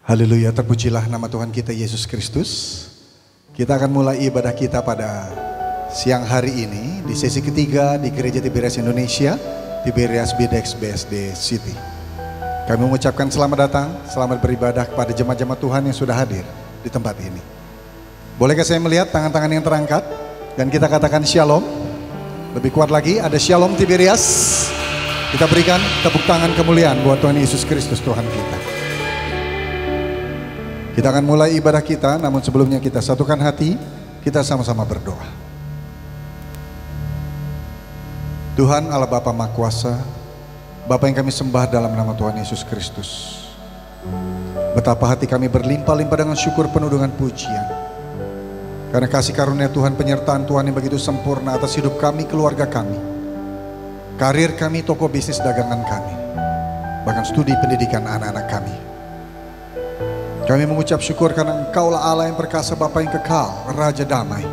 Haleluya, terpujilah nama Tuhan kita Yesus Kristus. Kita akan mulai ibadah kita pada siang hari ini di sesi ketiga di Gereja Tiberias Indonesia, Tiberias Bidex BSD City. Kami mengucapkan selamat datang, selamat beribadah kepada jemaat-jemaat Tuhan yang sudah hadir di tempat ini. Bolehkah saya melihat tangan-tangan yang terangkat dan kita katakan shalom? Lebih kuat lagi, ada shalom Tiberias. Kita berikan tepuk tangan kemuliaan buat Tuhan Yesus Kristus Tuhan kita. Kita akan mulai ibadah kita, namun sebelumnya kita satukan hati, kita sama-sama berdoa. Tuhan Allah Bapa Maha Kuasa, Bapa yang kami sembah dalam nama Tuhan Yesus Kristus. Betapa hati kami berlimpah-limpah dengan syukur penuh dengan pujian. Karena kasih karunia Tuhan, penyertaan Tuhan yang begitu sempurna atas hidup kami, keluarga kami, karir kami, toko bisnis dagangan kami, bahkan studi pendidikan anak-anak kami. Kami mengucap syukur karena Engkaulah Allah yang perkasa, Bapa yang kekal, Raja damai,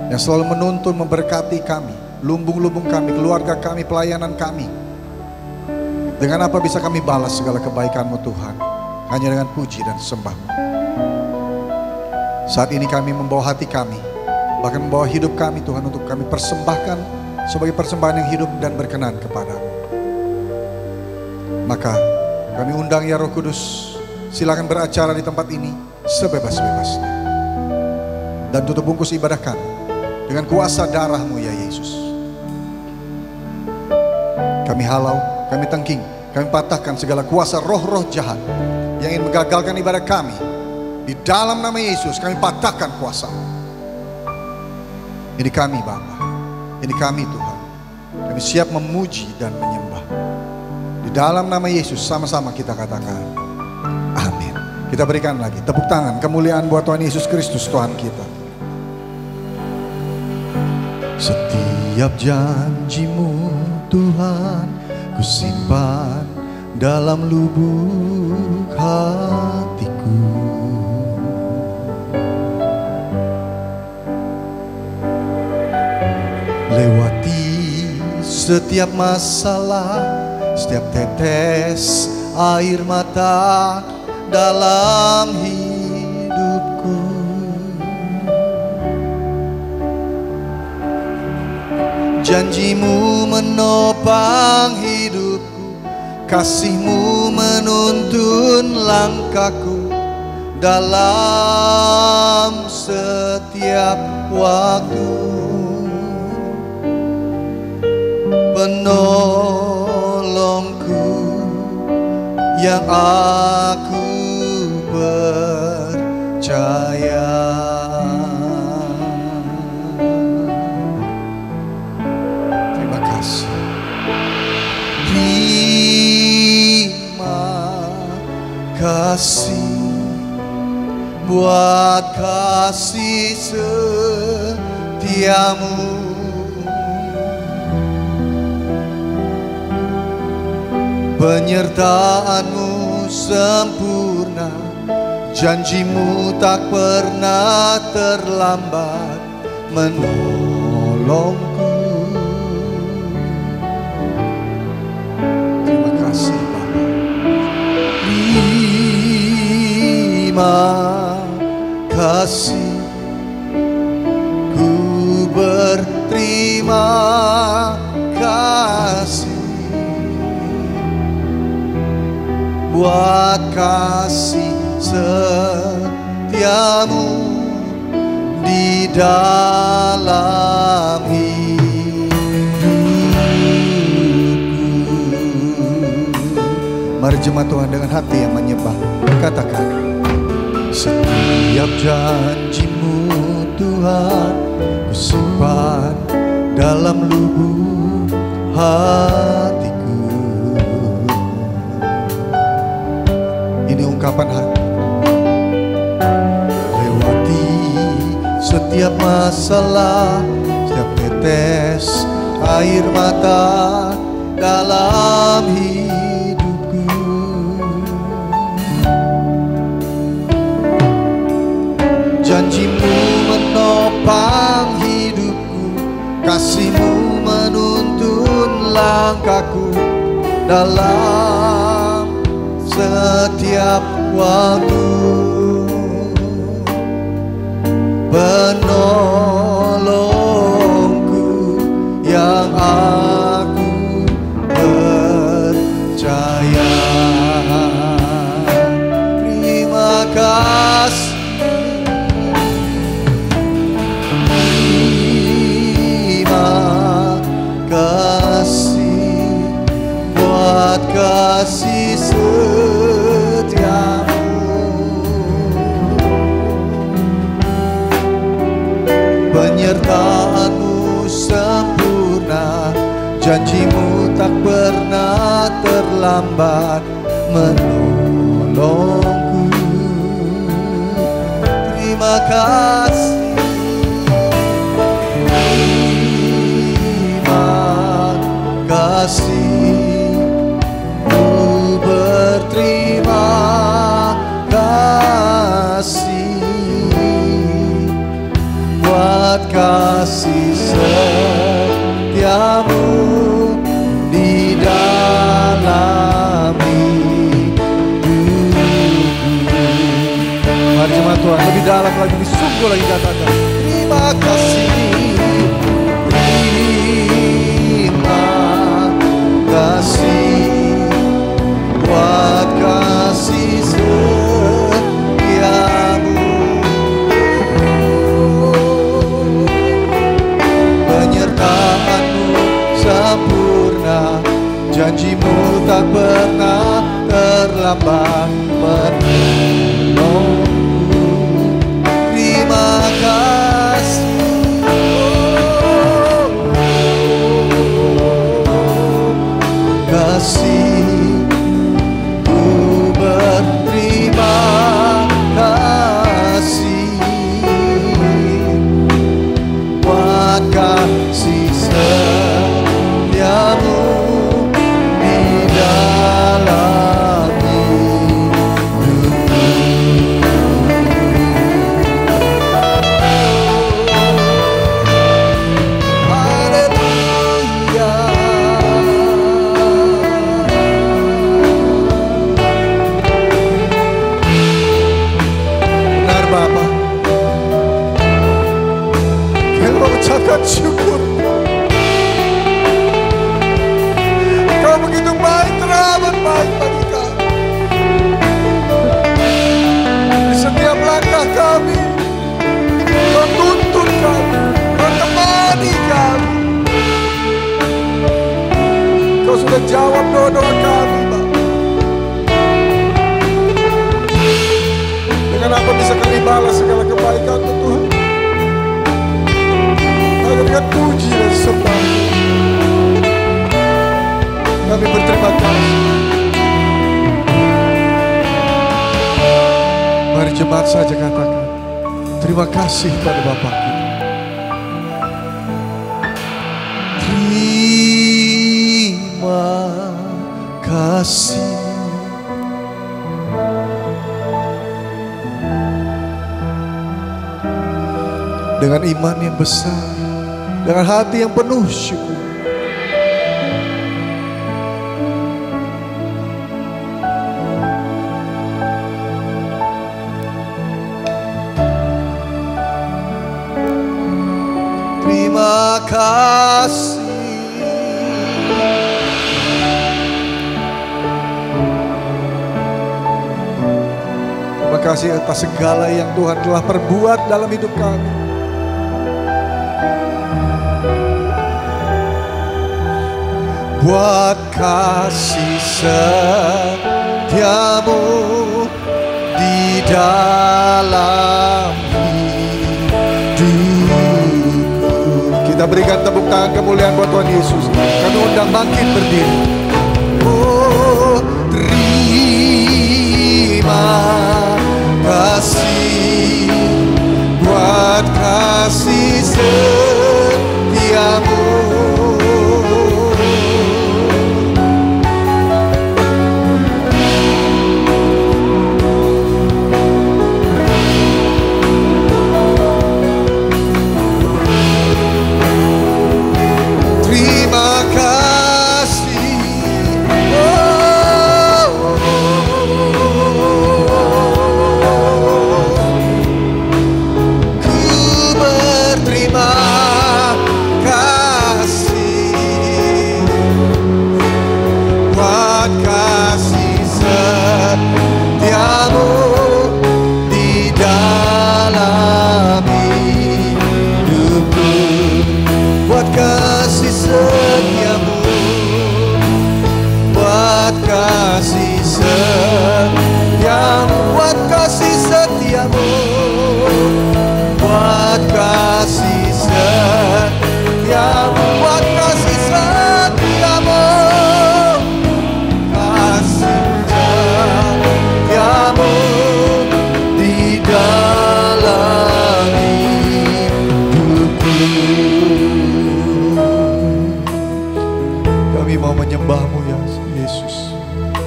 yang selalu menuntun, memberkati kami, lumbung-lumbung kami, keluarga kami, pelayanan kami. Dengan apa bisa kami balas segala kebaikan-Mu Tuhan? Hanya dengan puji dan sembah-Mu. Saat ini kami membawa hati kami, bahkan membawa hidup kami Tuhan, untuk kami persembahkan sebagai persembahan yang hidup dan berkenan kepadamu. Maka kami undang ya Roh Kudus, silakan beracara di tempat ini sebebas-bebasnya. Dan tutup bungkus ibadah kami dengan kuasa darah-Mu ya Yesus. Kami halau, kami tengking, kami patahkan segala kuasa roh-roh jahat yang ingin menggagalkan ibadah kami. Di dalam nama Yesus kami patahkan kuasa. Ini kami Bapa, ini kami Tuhan. Kami siap memuji dan menyembah. Di dalam nama Yesus sama-sama kita katakan amin. Kita berikan lagi tepuk tangan kemuliaan buat Tuhan Yesus Kristus Tuhan kita. Setiap janji-Mu Tuhan ku simpan dalam lubuk hatiku. Lewati setiap masalah, setiap tetes air mata dalam hidupku. Janji-Mu menopang hidupku, kasih-Mu menuntun langkahku dalam setiap waktu. Penolongku yang aku percaya. Terima kasih. Terima kasih buat kasih setiamu. Penyertaan-Mu sempurna, janji-Mu tak pernah terlambat menolongku. Terima kasih Bapa. Terima kasih, ku berterima kasih buat kasih setiamu di dalam hidupku. Mari jemaat Tuhan dengan hati yang menyembah katakan, setiap janji-Mu Tuhan ku simpan dalam lubuk hatiku. Ini ungkapan hati. Lewati setiap masalah, setiap tetes air mata dalam hidupku. Janji-Mu menopang hidupku, kasih-Mu menuntun langkahku dalam setiap waktu penolongku yang aku percaya. Terima kasih, terima kasih buat kasih setiamu. Penyertaanmu sempurna, janjimu tak pernah terlambat menolongku. Terima kasih, terima kasih, ku berterima kasih buat kasih setiamu di dalam hidupku. Mari jemaat Tuhan, lebih dalam lagi, lebih sungguh lagi katakan terima kasih, terima kasih buat kasih setiamu. Penyertaanmu sempurna, janjimu tak pernah terlambat menolongku. Terima kasih, kasih, ku berterima kasih buat kasih setiamu di dalam hidupku. Haleluya. Benar Bapa, kami mengucapkan syukur. Kau begitu baik, teramat baik bagi kami. Di setiap langkah kami, Kau tuntun kami, Kau temani kami. Kau sudah jawab doa-doa kami, Bapa. Dengan apa bisa kami balas segala kebaikan-Mu, Tuhan? Hanya dengan puji dan sembah. Kami berterima kasih. Mari jemaat saja katakan terima kasih pada Bapa kita. Terima kasih. Dengan iman yang besar, dengan hati yang penuh syukur, terima kasih. Terima kasih atas segala yang Tuhan telah perbuat dalam hidup kami. Buat kasih setiamu di dalam hidupku. Kita berikan tepuk tangan kemuliaan buat Tuhan Yesus. Kami undang bangkit berdiri. Oh, terima kasih buat kasih setiamu.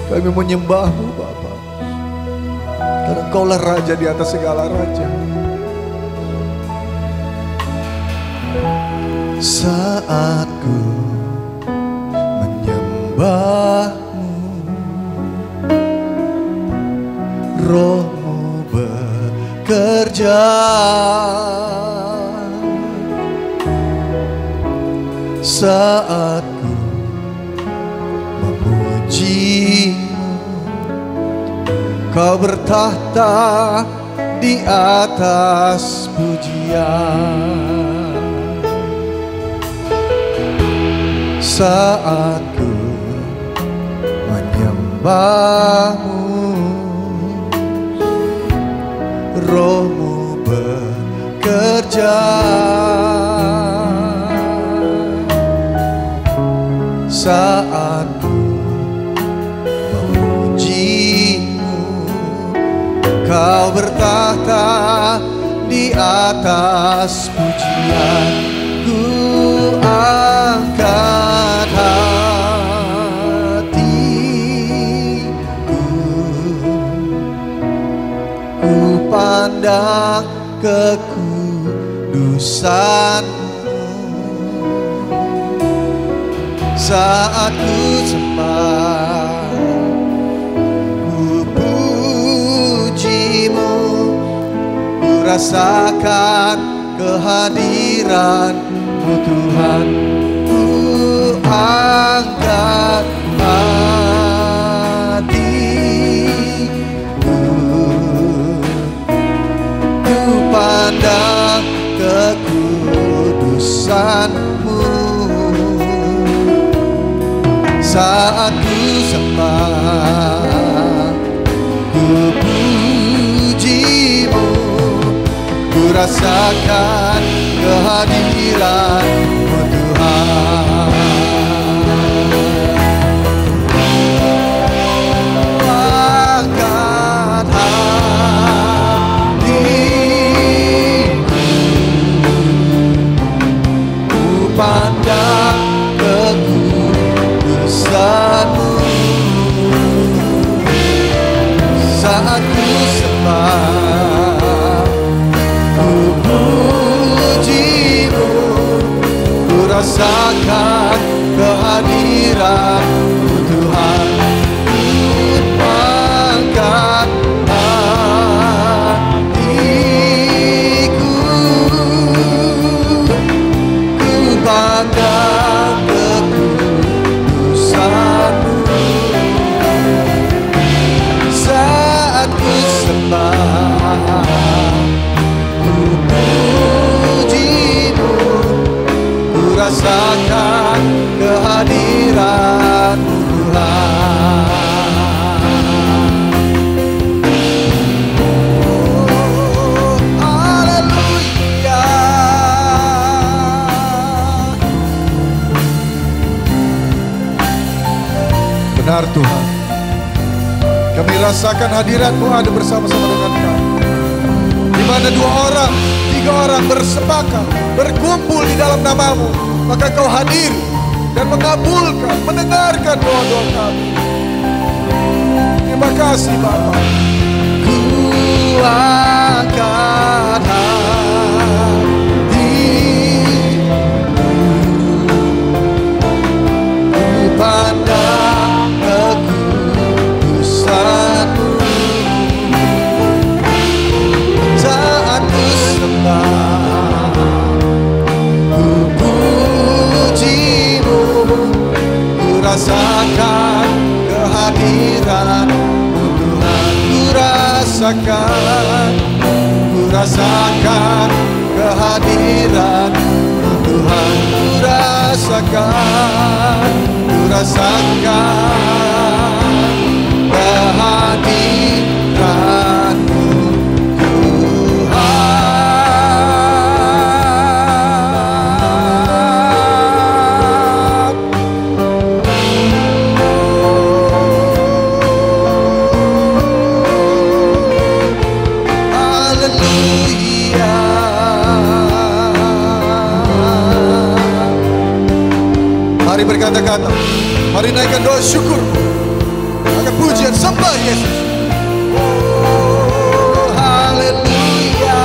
Kami menyembah-Mu Bapa, karena Engkaulah Raja di atas segala raja. Saat ku menyembah-Mu, Roh-Mu bekerja. Saat ku memuji-Mu, Kau bertahta di atas pujian. Saat ku menyembah-Mu, Roh-Mu bekerja. Saat ku memuji-Mu, Kau bertahta di atas pujian. Ku angkat hatiku, ku pandang kekudusan-Mu. Saat ku sembah, ku puji-Mu, ku rasakan kehadiran-Mu Tuhan. Ku angkat hatiku, ku pandang kekudusan-Mu. Saat ku sembah, ku puji-Mu, ku rasakan kehadiran-Mu Tuhan. Angkat hatiku, ku pandang kekudusan-Mu. Saat ku sembah, ku puji-Mu, ku rasakan kehadiran-Mu Tuhan. Ku angkat hatiku, ku pandang kekudusan-Mu. Saat ku sembah, ku puji-Mu, ku rasakan kehadiran-Mu Tuhan. Oh, haleluya. Benar Tuhan, kami rasakan hadirat-Mu ada bersama-sama dengan kami. Di mana 2 orang, 3 orang bersepakat, berkumpul di dalam nama-Mu, maka Kau hadir dan mengabulkan, mendengarkan doa-doa kami. Terima kasih Bapa. Ku angkat hatiku, ku pandang kekudusan-Mu. Saat ku sembah, ku puji-Mu, ku rasakan kehadiran-Mu Tuhan. Ku rasakan kehadiran-Mu Tuhan. Ku rasakan kehadiran-Mu Tuhan. Mari berkata-kata, mari naikkan doa syukur Angkat pujian, sembah Yesus. Oh, haleluya.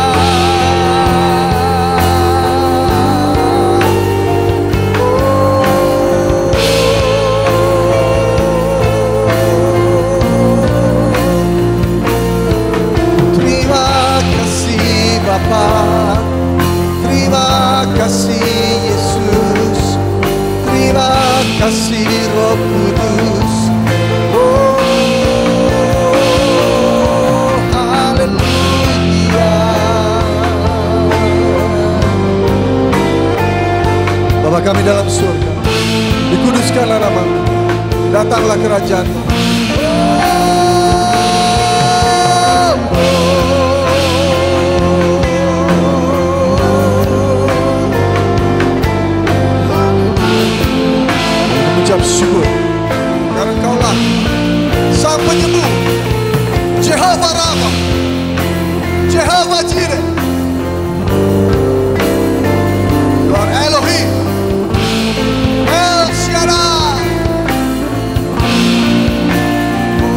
Terima kasih Bapa, terima kasih Yesus, terima kasih Roh Kudus. Bapa kami dalam surga, dikuduskanlah nama-Mu, datanglah kerajaan-Mu. Mengucap syukur karena Engkau-lah Sang Penyembuh, Jehovah Rafa, Jehovah Jireh. You are Elohim, El Shaddai.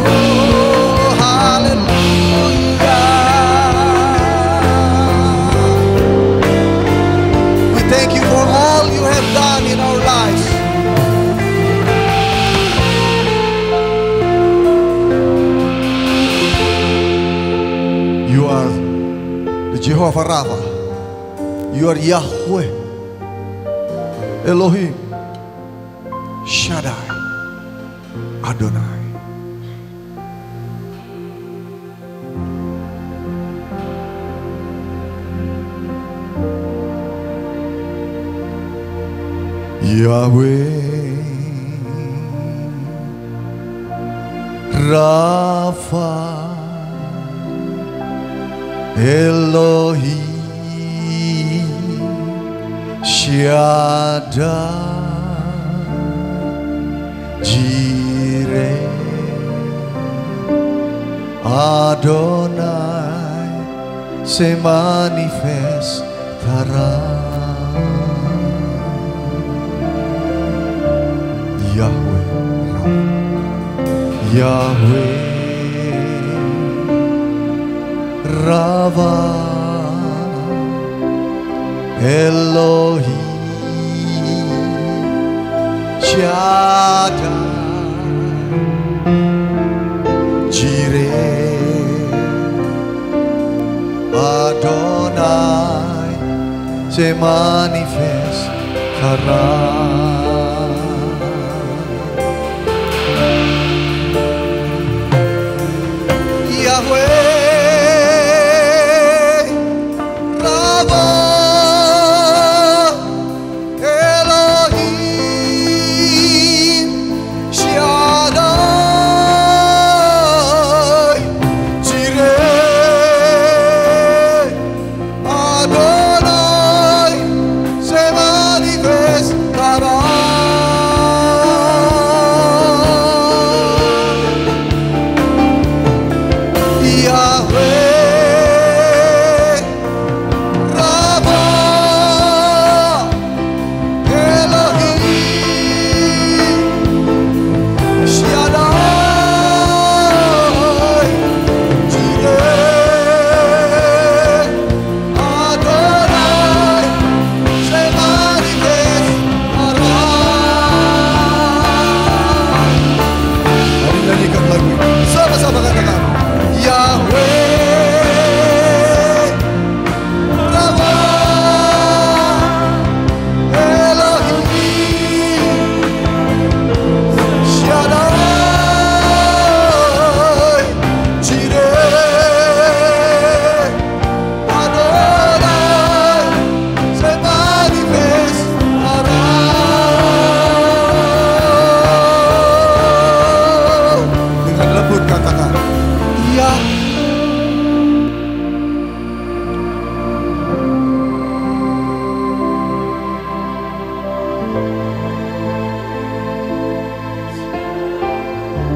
Oh, hallelujah. We thank you for all you have done in our lives. You are the Jehovah Rafa. You are Yahweh, Elohim, Shaddai, Adonai. Yahweh, Rafa, Elohim, Shaddai, Jireh, Adonai, se manifestará. Yahweh, Yahweh, Rava, Elohim, Shaddai, Jireh, Adonai, se manifestará.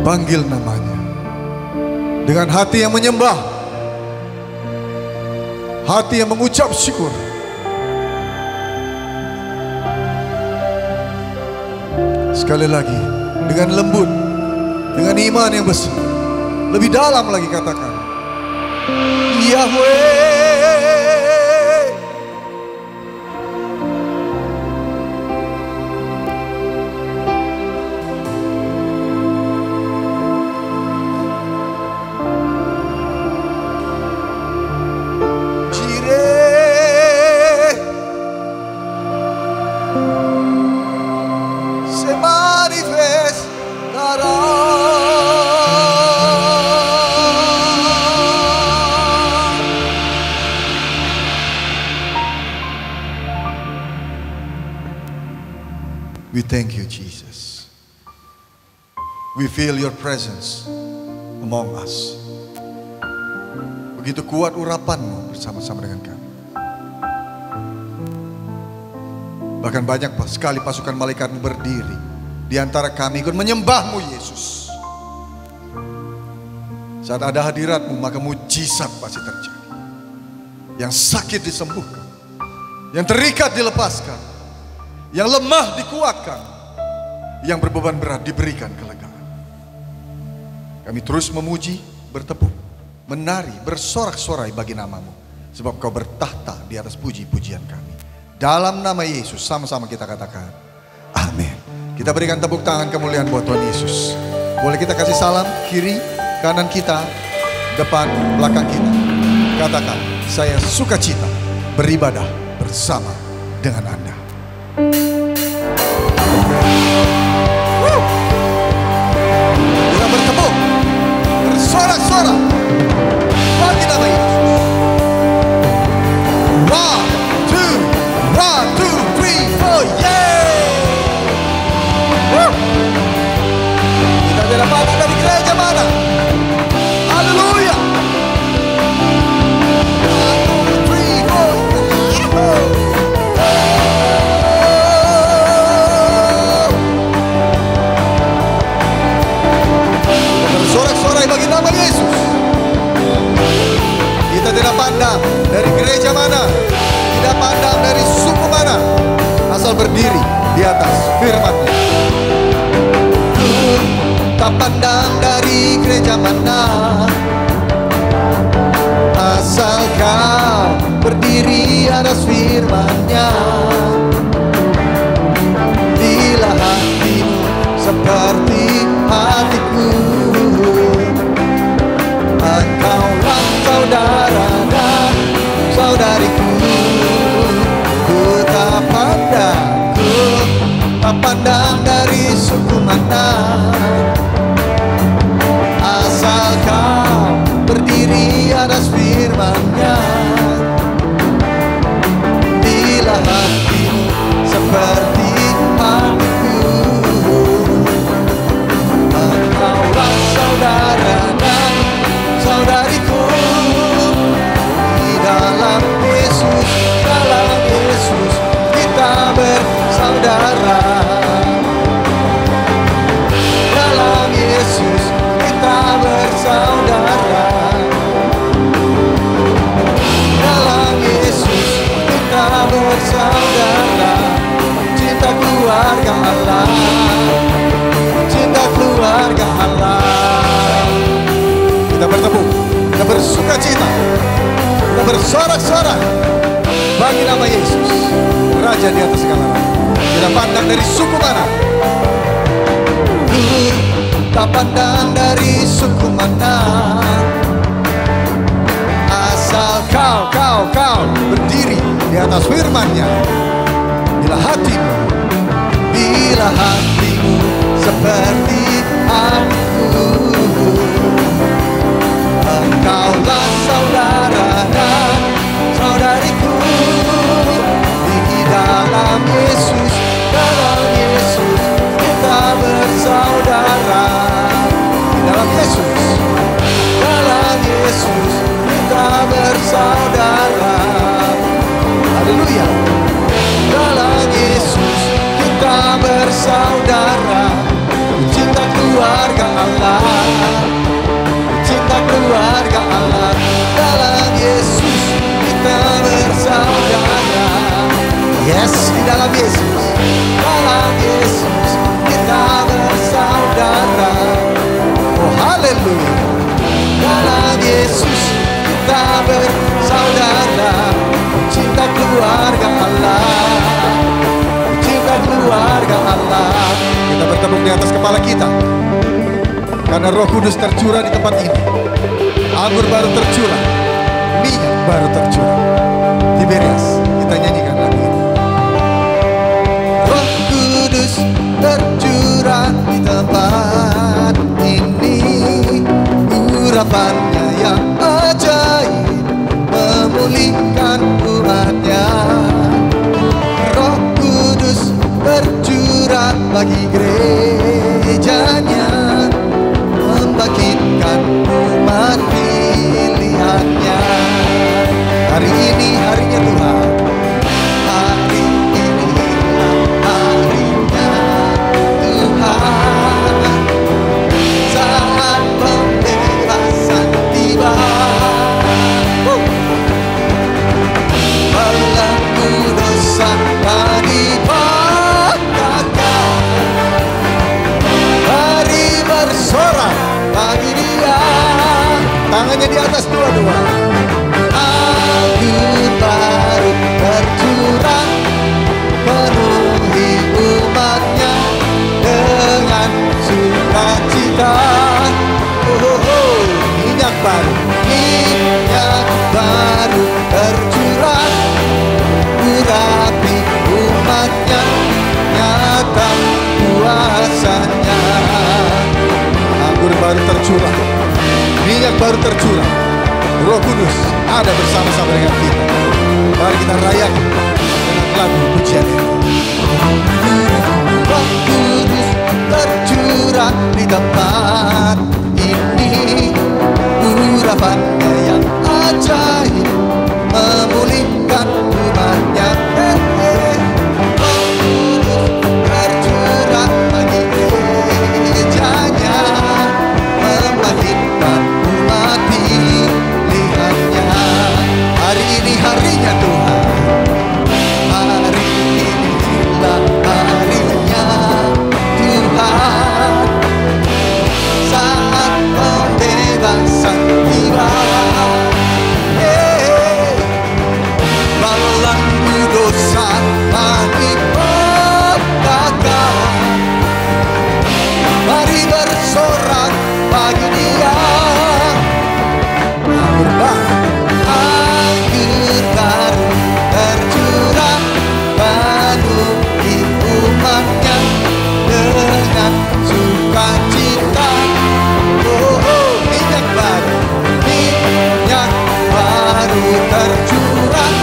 Panggil namanya dengan hati yang menyembah, hati yang mengucap syukur. Sekali lagi dengan lembut, Dengan iman yang besar. Lebih dalam lagi katakan, Yahweh. We thank you, Jesus. We feel your presence among us. Begitu kuat urapanmu bersama-sama dengan kami. Bahkan banyak sekali pasukan malaikatmu berdiri di antara kami ikut menyembahmu, Yesus. Saat ada hadiratmu, maka mujizat pasti terjadi. Yang sakit disembuhkan, yang terikat dilepaskan, yang lemah dikuatkan, yang berbeban berat diberikan kelegaan. Kami terus memuji, bertepuk, menari, bersorak-sorai bagi namamu, sebab kau bertahta di atas puji-pujian kami. Dalam nama Yesus sama-sama kita katakan amin. Kita berikan tepuk tangan kemuliaan buat Tuhan Yesus. Boleh kita kasih salam kiri, kanan kita, depan, belakang kita. Katakan, saya sukacita beribadah bersama dengan Anda. Kita bertepuk, bersorak-sorak bagi nama Yesus. 1, 2, 3, 4, yeay! Kita tidak pandang dari gereja mana. Haleluya. 1, 2, 3, 4, sorak-sorai bagi nama Yesus. Kita tidak pandang dari gereja mana, tidak pandang dari suku mana, asal berdiri di atas firman-Nya. Tak pandang dari gereja mana, asal kau berdiri atas firman-Nya. Bila hatimu seperti hatiku, engkaulah saudara dan saudariku. Ku tak pandang dari suku mana, asal kau berdiri atas firman-Nya. Bila hatimu seperti hatiku, engkaulah saudara dan saudariku. Di dalam Yesus, kita bersaudara. Dalam Yesus kita bersaudara. Dalam Yesus kita bersaudara. Cinta keluarga Allah, cinta keluarga Allah. Kita bertepuk, kita bersuka cita, kita bersorak-sorak bagi nama Yesus, Raja di atas segala nama. Tidak pandang dari suku mana, tak pandang dari suku mana, asal kau berdiri di atas firman-Nya. Bila hatimu seperti aku, engkaulah saudara dan saudariku. Di dalam Yesus kita bersaudara. Di dalam Yesus kita bersaudara. Haleluya. Dalam Yesus kita bersaudara. Cinta keluarga Allah, cinta keluarga Allah. Dalam Yesus kita bersaudara. Yes, di dalam Yesus kita bersaudara. keluarga Allah. Kita bertepuk di atas kepala kita, karena Roh Kudus tercurah di tempat ini. Anggur baru tercurah, minyak baru tercurah. Tiberias, kita nyanyikan lagu ini. Roh Kudus tercurah di tempat ini, urapannya yang ajaib memulihkan umatnya. Roh Kudus tercurah bagi gerejanya, membangkitkan umat pilihannya. Hari ini harinya Tuhan, hari ini harinya Tuhan, saat pembebasan tiba. Belenggu dosa bagi pakaikan, mari bersorak bagi Dia. Tangannya di atas dua-dua. Anggur baru tercurah, penuhi umatnya dengan sukacita. Minyak baru, minyak baru tercurah, urapi umatnya, nyata kuasanya. Anggur baru tercurah, minyak baru tercurah, Roh Kudus ada bersama-sama dengan kita. Mari kita rayakan dengan lagu pujian ini. Roh Kudus tercurah di tempat ini, urapannya yang ajaib memulihkan umatnya. Roh Kudus tercurah bagi gerejanya, membangkitkan umat pilihannya. Hari ini harinya Tuhan, hari inilah harinya Tuhan, saat pembebasan tiba. Belenggu dosa bagi pakaikan, mari bersorak bagi Dia. Anggur baru tercurah, penuhi umatnya dengan sukacita. Minyak baru, minyak baru tercurah,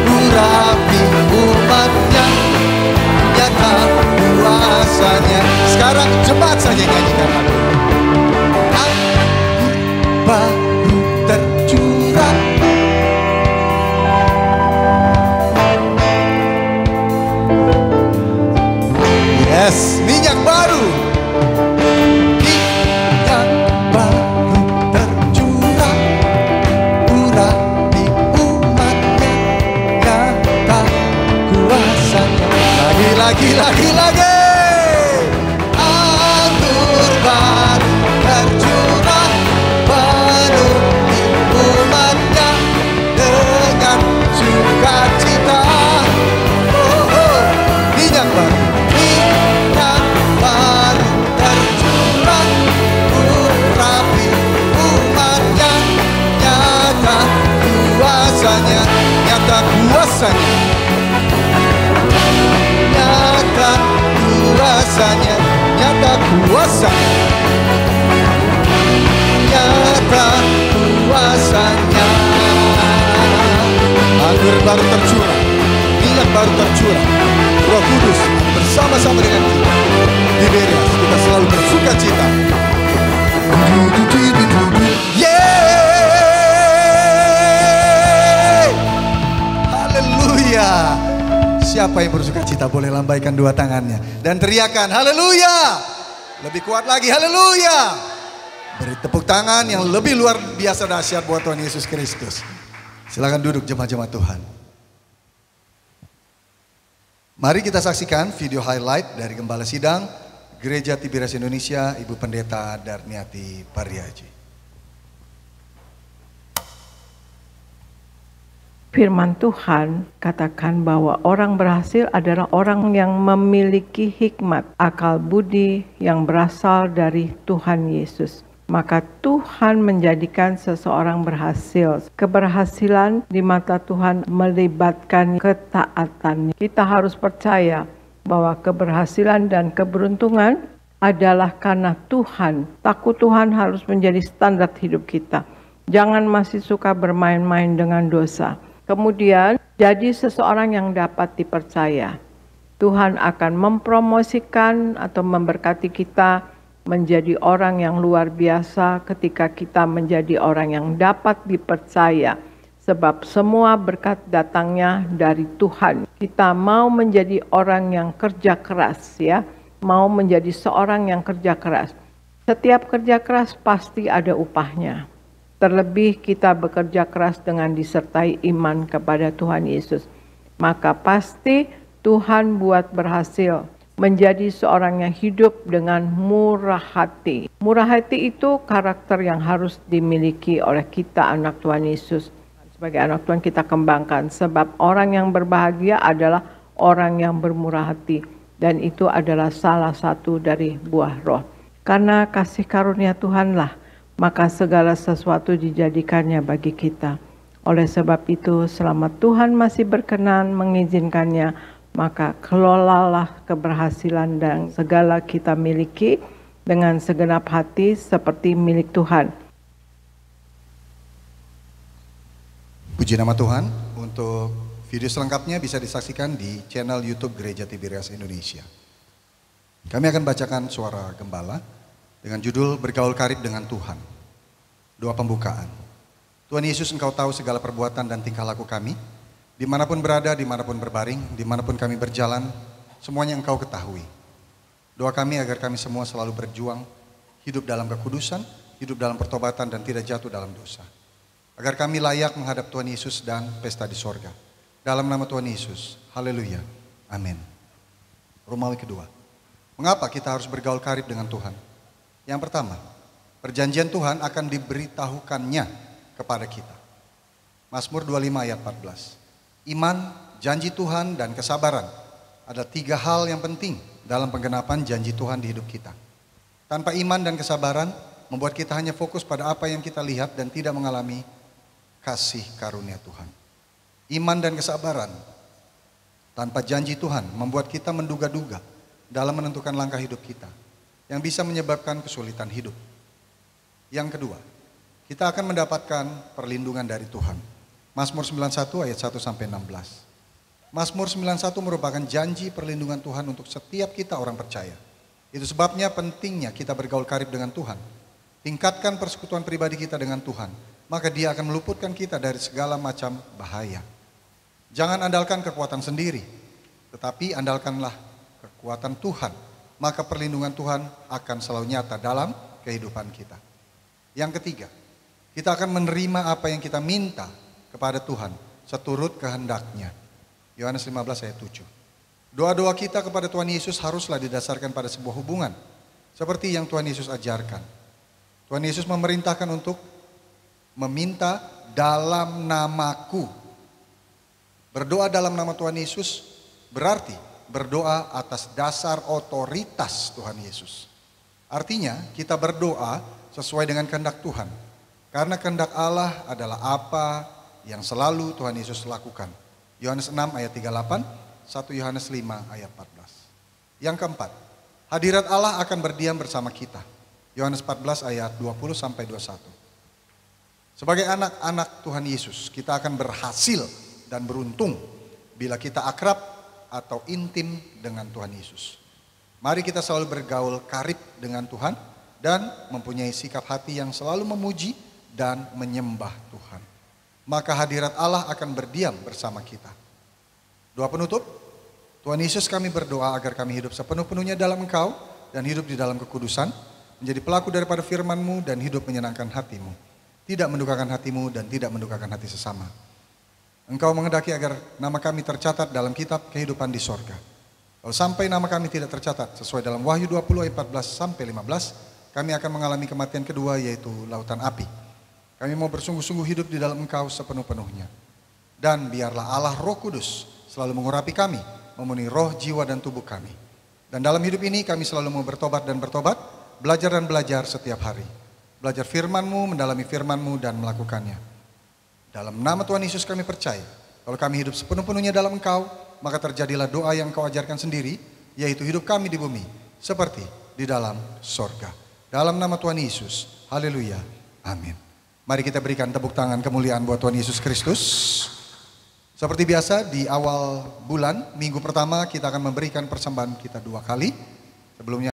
urapi umatnya, nyata kuasanya. Sekarang cepat saja nyanyikan lagu. Anggur baru tercurah, yes, minyak baru, minyak baru tercurah, urapi umatnya, nyata kuasanya. Lagi. Anggur baru tercurah, penuhi umatnya dengan sukacita. Minyak baru, minyak baru tercurah, urapi umatnya, nyata kuasanya, nyata kuasanya, nyata kuasanya, nyata kuasanya, nyata kuasanya. Anggur baru tercurah, minyak baru tercurah, Roh Kudus bersama-sama dengan kita. Tiberias, kita selalu bersuka cita. Yeay, haleluya. Siapa yang bersuka cita boleh lambaikan dua tangannya dan teriakan haleluya. Lebih kuat lagi, haleluya. Beri tepuk tangan yang lebih luar biasa dahsyat buat Tuhan Yesus Kristus. Silakan duduk jemaat-jemaat Tuhan. Mari kita saksikan video highlight dari Gembala Sidang Gereja Tiberias Indonesia, Ibu Pendeta Darniati Pariaji. Firman Tuhan katakan bahwa orang berhasil adalah orang yang memiliki hikmat, akal budi yang berasal dari Tuhan Yesus. Maka Tuhan menjadikan seseorang berhasil. Keberhasilan di mata Tuhan melibatkan ketaatan. Kita harus percaya bahwa keberhasilan dan keberuntungan adalah karena Tuhan. Takut Tuhan harus menjadi standar hidup kita. Jangan masih suka bermain-main dengan dosa. Kemudian, jadi seseorang yang dapat dipercaya. Tuhan akan mempromosikan atau memberkati kita menjadi orang yang luar biasa ketika kita menjadi orang yang dapat dipercaya. Sebab semua berkat datangnya dari Tuhan. Kita mau menjadi orang yang kerja keras, ya. Mau menjadi seorang yang kerja keras. Setiap kerja keras pasti ada upahnya. Terlebih kita bekerja keras dengan disertai iman kepada Tuhan Yesus. Maka pasti Tuhan buat berhasil menjadi seorang yang hidup dengan murah hati. Murah hati itu karakter yang harus dimiliki oleh kita anak Tuhan Yesus. Sebagai anak Tuhan kita kembangkan. Sebab orang yang berbahagia adalah orang yang bermurah hati. Dan itu adalah salah satu dari buah roh. Karena kasih karunia Tuhanlah, maka segala sesuatu dijadikannya bagi kita. Oleh sebab itu, selama Tuhan masih berkenan mengizinkannya, maka kelolalah keberhasilan dan segala kita miliki dengan segenap hati seperti milik Tuhan. Puji nama Tuhan. Untuk video selengkapnya bisa disaksikan di channel YouTube Gereja Tiberias Indonesia. Kami akan bacakan suara gembala dengan judul Bergaul Karib dengan Tuhan. Doa pembukaan. Tuhan Yesus, Engkau tahu segala perbuatan dan tingkah laku kami. Dimanapun berada, dimanapun berbaring, dimanapun kami berjalan, semuanya Engkau ketahui. Doa kami agar kami semua selalu berjuang, hidup dalam kekudusan, hidup dalam pertobatan dan tidak jatuh dalam dosa. Agar kami layak menghadap Tuhan Yesus dan pesta di sorga. Dalam nama Tuhan Yesus, haleluya, amin. Romawi kedua. Mengapa kita harus bergaul karib dengan Tuhan? Yang pertama, perjanjian Tuhan akan diberitahukannya kepada kita. Mazmur 25 ayat 14. Iman, janji Tuhan, dan kesabaran ada 3 hal yang penting dalam penggenapan janji Tuhan di hidup kita. Tanpa iman dan kesabaran, membuat kita hanya fokus pada apa yang kita lihat dan tidak mengalami kasih karunia Tuhan. Iman dan kesabaran tanpa janji Tuhan membuat kita menduga-duga dalam menentukan langkah hidup kita, yang bisa menyebabkan kesulitan hidup. Yang kedua, kita akan mendapatkan perlindungan dari Tuhan. Mazmur 91 ayat 1 sampai 16. Mazmur 91 merupakan janji perlindungan Tuhan untuk setiap kita orang percaya. Itu sebabnya pentingnya kita bergaul karib dengan Tuhan. Tingkatkan persekutuan pribadi kita dengan Tuhan, maka Dia akan meluputkan kita dari segala macam bahaya. Jangan andalkan kekuatan sendiri, tetapi andalkanlah kekuatan Tuhan. Maka perlindungan Tuhan akan selalu nyata dalam kehidupan kita. Yang ketiga, kita akan menerima apa yang kita minta kepada Tuhan seturut kehendak-Nya. Yohanes 15 ayat 7. Doa-doa kita kepada Tuhan Yesus haruslah didasarkan pada sebuah hubungan, seperti yang Tuhan Yesus ajarkan. Tuhan Yesus memerintahkan untuk meminta dalam namaku. Berdoa dalam nama Tuhan Yesus berarti berdoa atas dasar otoritas Tuhan Yesus. Artinya kita berdoa sesuai dengan kehendak Tuhan. Karena kehendak Allah adalah apa yang selalu Tuhan Yesus lakukan. Yohanes 6 ayat 38, 1 Yohanes 5 ayat 14. Yang keempat, hadirat Allah akan berdiam bersama kita. Yohanes 14 ayat 20 sampai 21. Sebagai anak-anak Tuhan Yesus, kita akan berhasil dan beruntung bila kita akrab atau intim dengan Tuhan Yesus. Mari kita selalu bergaul karib dengan Tuhan dan mempunyai sikap hati yang selalu memuji dan menyembah Tuhan. Maka hadirat Allah akan berdiam bersama kita. Doa penutup, Tuhan Yesus, kami berdoa agar kami hidup sepenuh-penuhnya dalam Engkau dan hidup di dalam kekudusan, menjadi pelaku daripada firman-Mu dan hidup menyenangkan hati-Mu, tidak mendukakan hati-Mu dan tidak mendukakan hati sesama. Engkau menghendaki agar nama kami tercatat dalam kitab kehidupan di sorga. Kalau sampai nama kami tidak tercatat sesuai dalam Wahyu 20 ayat 14 sampai 15, kami akan mengalami kematian kedua, yaitu lautan api. Kami mau bersungguh-sungguh hidup di dalam Engkau sepenuh-penuhnya. Dan biarlah Allah Roh Kudus selalu mengurapi kami, memenuhi roh, jiwa, dan tubuh kami. Dan dalam hidup ini kami selalu mau bertobat dan bertobat, belajar dan belajar setiap hari. Belajar firman-Mu, mendalami firman-Mu, dan melakukannya. Dalam nama Tuhan Yesus kami percaya, kalau kami hidup sepenuh-penuhnya dalam Engkau, maka terjadilah doa yang Kau ajarkan sendiri, yaitu hidup kami di bumi, seperti di dalam sorga. Dalam nama Tuhan Yesus, haleluya, amin. Mari kita berikan tepuk tangan kemuliaan buat Tuhan Yesus Kristus. Seperti biasa di awal bulan, minggu pertama kita akan memberikan persembahan kita 2 kali. Sebelumnya